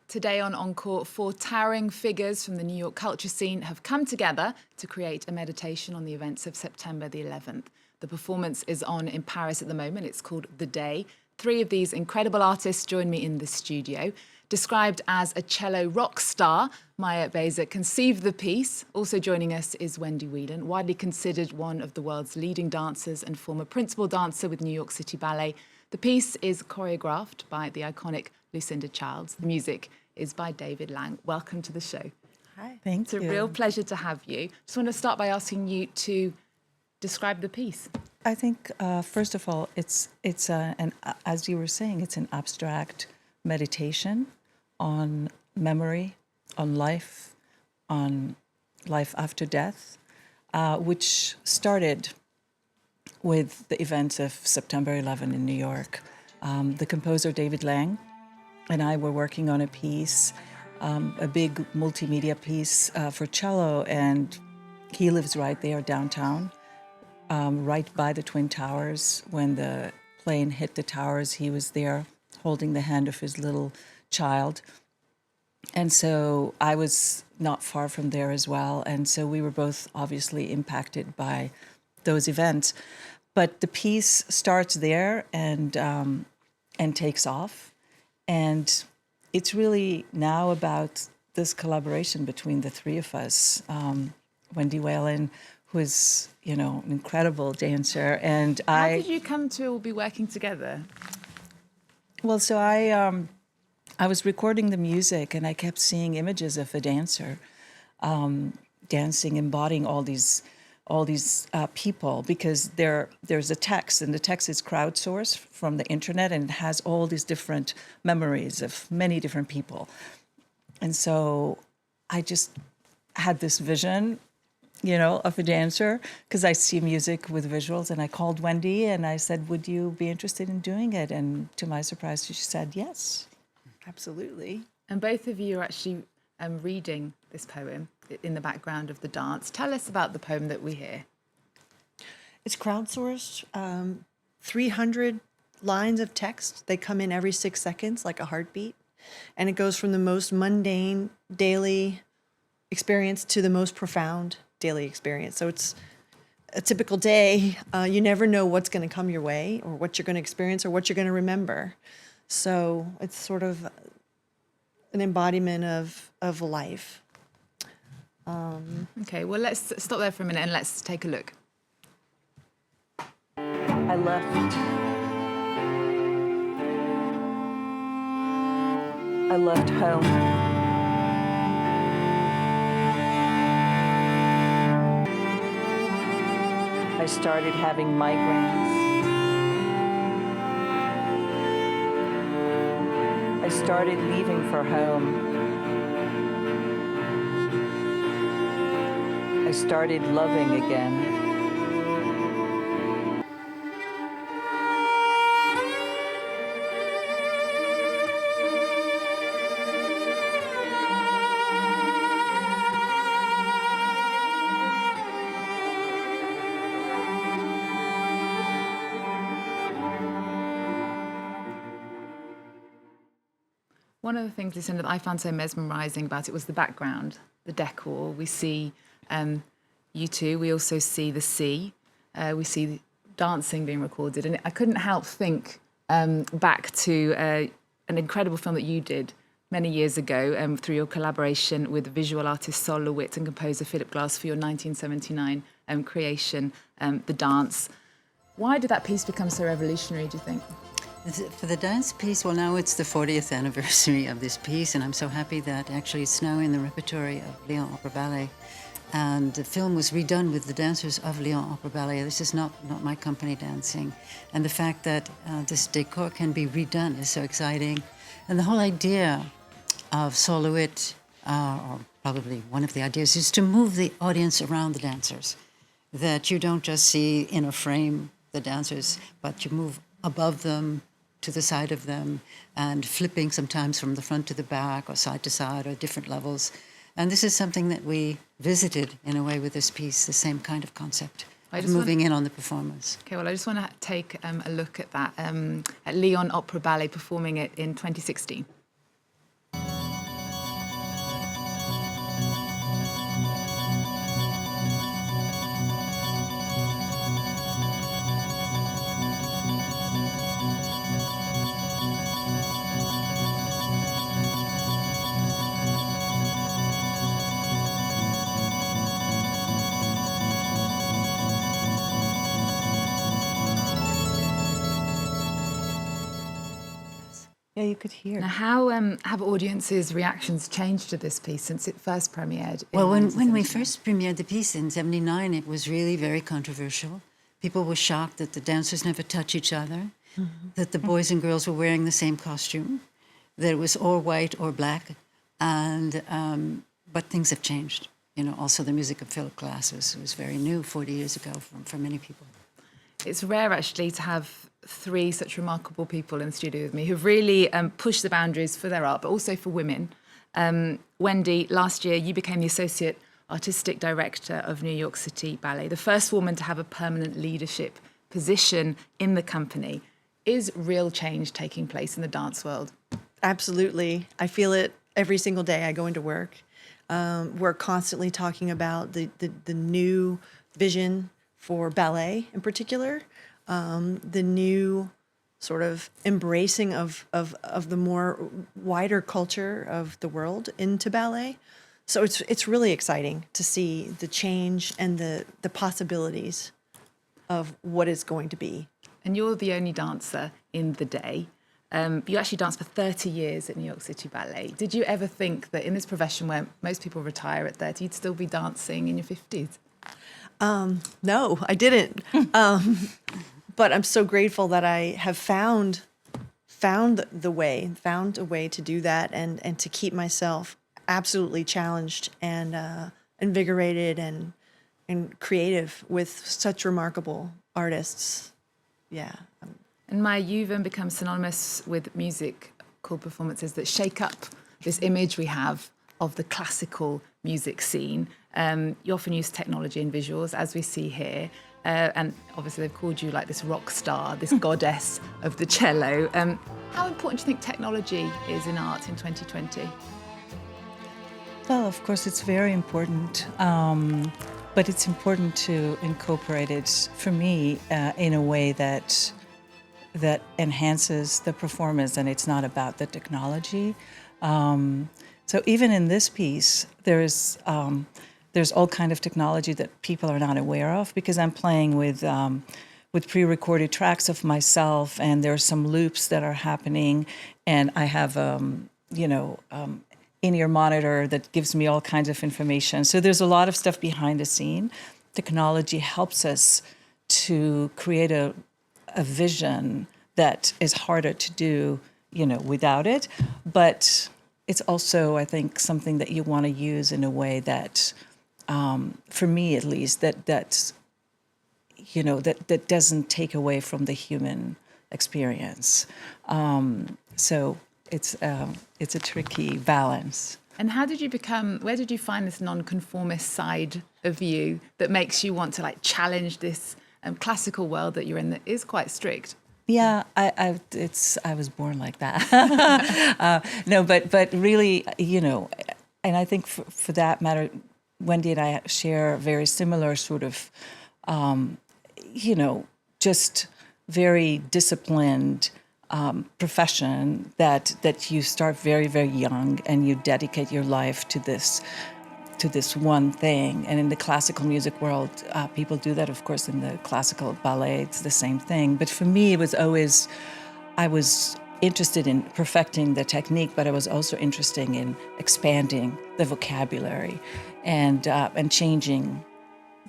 Today on Encore, 4 towering figures from the New York culture scene have come together to create a meditation on the events of September the 11th. The performance is on in Paris at the moment. It's called The Day. 3 of these incredible artists join me in the studio. Described as a cello rock star, Beiser conceived the piece. Also joining us is Wendy Whelan, widely considered one of the world's leading dancers and former principal dancer with New York City Ballet. The piece is choreographed by the iconic Lucinda Childs. The music is by David Lang. Welcome to the show. Hi. It's a real pleasure to have you. Just want to start by asking you to describe the piece. I think, first of all, it's as you were saying, it's an abstract meditation on memory, on life after death, which started with the events of September 11 in New York. The composer David Lang and I were working on a piece, a big multimedia piece for cello, and he lives right there downtown, right by the Twin Towers. When the plane hit the towers, he was there holding the hand of his little child. And so I was not far from there as well. And so we were both obviously impacted by those events. But the piece starts there and takes off. And it's really now about this collaboration between the 3 of us. Wendy Whelan, who is, an incredible dancer, and How did you come to all be working together? Well, so I was recording the music, and I kept seeing images of a dancer dancing, embodying all these people, because there's a text, and the text is crowdsourced from the internet, and it has all these different memories of many different people. And so I just had this vision, of a dancer, because I see music with visuals, and I called Wendy and I said, would you be interested in doing it? And to my surprise, she said, yes, absolutely. And both of you are actually reading this poem in the background of the dance. Tell us about the poem that we hear. It's crowdsourced, 300 lines of text. They come in every 6 seconds like a heartbeat. And it goes from the most mundane daily experience to the most profound daily experience. So it's a typical day. You never know what's going to come your way, or what you're going to experience, or what you're going to remember. So it's sort of an embodiment of life. Okay, well, let's stop there for a minute and let's take a look. I left home. I started having migraines. I started leaving for home. I started loving again. One of the things, Lucinda, that I found so mesmerising about it was the background, the decor. We see you two. We also see the sea. We see dancing being recorded. And I couldn't help think back to an incredible film that you did many years ago through your collaboration with visual artist Sol LeWitt and composer Philip Glass for your 1979 creation, The Dance. Why did that piece become so revolutionary, do you think? For the dance piece, well, now it's the 40th anniversary of this piece, and I'm so happy that actually it's now in the repertory of Lyon Opera Ballet. And the film was redone with the dancers of Lyon Opera Ballet. This is not my company dancing. And the fact that this decor can be redone is so exciting. And the whole idea of Sol LeWitt, or probably one of the ideas, is to move the audience around the dancers. That you don't just see in a frame the dancers, but you move above them, to the side of them, and flipping sometimes from the front to the back or side to side or different levels. And this is something that we visited in a way with this piece, the same kind of concept, moving in on the performers. Okay, well, I just want to take a look at that, at Lyon Opera Ballet performing it in 2016. Yeah, you could hear. Now, how have audiences' reactions changed to this piece since it first premiered? Well, when we first premiered the piece in '79, it was really very controversial. People were shocked that the dancers never touch each other, that the boys and girls were wearing the same costume, that it was or white or black, and but things have changed. You know, also the music of Philip Glass was very new 40 years ago for many people. It's rare, actually, to have three such remarkable people in the studio with me who've really pushed the boundaries for their art, but also for women. Wendy, last year you became the Associate Artistic Director of New York City Ballet, the first woman to have a permanent leadership position in the company. Is real change taking place in the dance world? Absolutely. I feel it every single day I go into work. We're constantly talking about the new vision for ballet in particular, the new sort of embracing of the more wider culture of the world into ballet. So it's really exciting to see the change and the possibilities of what it's going to be. And you're the only dancer in the day. You actually danced for 30 years at New York City Ballet. Did you ever think that in this profession where most people retire at 30, you'd still be dancing in your 50s? No, I didn't. But I'm so grateful that I have found a way to do that and to keep myself absolutely challenged and invigorated and creative with such remarkable artists. Yeah. And Maya, you've become synonymous with musical performances that shake up this image we have of the classical music scene. You often use technology and visuals, as we see here. And obviously they've called you like this rock star, this goddess of the cello. How important do you think technology is in art in 2020? Well, of course, it's very important, but it's important to incorporate it, for me, in a way that enhances the performance, and it's not about the technology. So even in this piece, there's all kind of technology that people are not aware of, because I'm playing with pre-recorded tracks of myself, and there's some loops that are happening, and I have in-ear monitor that gives me all kinds of information. So there's a lot of stuff behind the scene. Technology helps us to create a vision that is harder to do, without it. But it's also, I think, something that you want to use in a way that, for me at least, that doesn't take away from the human experience. So it's a tricky balance. And where did you find this nonconformist side of you that makes you want to challenge this classical world that you're in that is quite strict? Yeah, I was born like that. No, but really, and I think for that matter, Wendy and I share a very similar sort of, just very disciplined profession that you start very, very young and you dedicate your life to this one thing. And in the classical music world, people do that, of course, in the classical ballet, it's the same thing. But for me, it was always, I was interested in perfecting the technique, but I was also interested in expanding the vocabulary and changing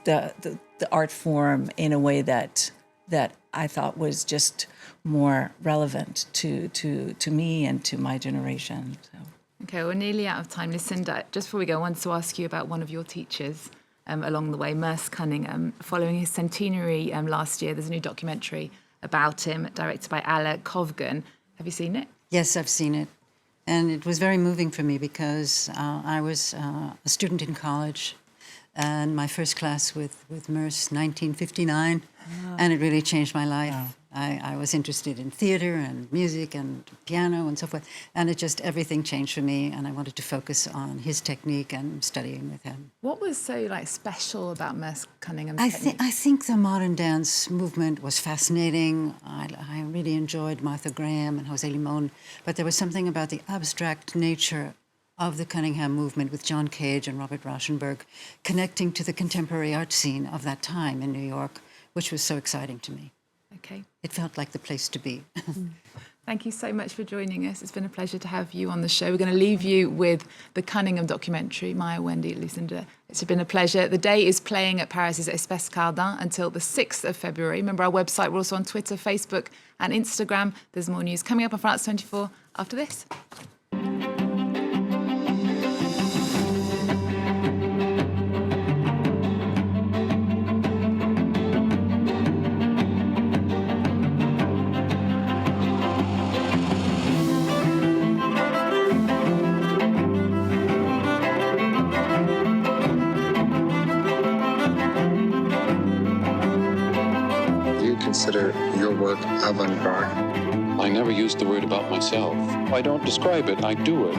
the art form in a way that I thought was just more relevant to me and to my generation. So. Okay, we're nearly out of time. Lucinda, just before we go, I wanted to ask you about one of your teachers along the way, Merce Cunningham. Following his centenary last year, there's a new documentary about him, directed by Alla Kovgan. Have you seen it? Yes, I've seen it. And it was very moving for me because I was a student in college, and my first class with Merce, 1959, and it really changed my life. Wow. I was interested in theater and music and piano and so forth, and everything changed for me, and I wanted to focus on his technique and studying with him. What was so special about Merce Cunningham's technique? I think the modern dance movement was fascinating. I really enjoyed Martha Graham and Jose Limon, but there was something about the abstract nature of the Cunningham movement with John Cage and Robert Rauschenberg connecting to the contemporary art scene of that time in New York, which was so exciting to me. Okay. It felt like the place to be. Thank you so much for joining us. It's been a pleasure to have you on the show. We're going to leave you with the Cunningham documentary, Maya, Wendy, Lucinda. It's been a pleasure. The day is playing at Paris's Espace Cardin until the 6th of February. Remember our website, we're also on Twitter, Facebook and Instagram. There's more news coming up on France 24 after this. Consider your work avant-garde? I never used the word about myself. I don't describe it, I do it.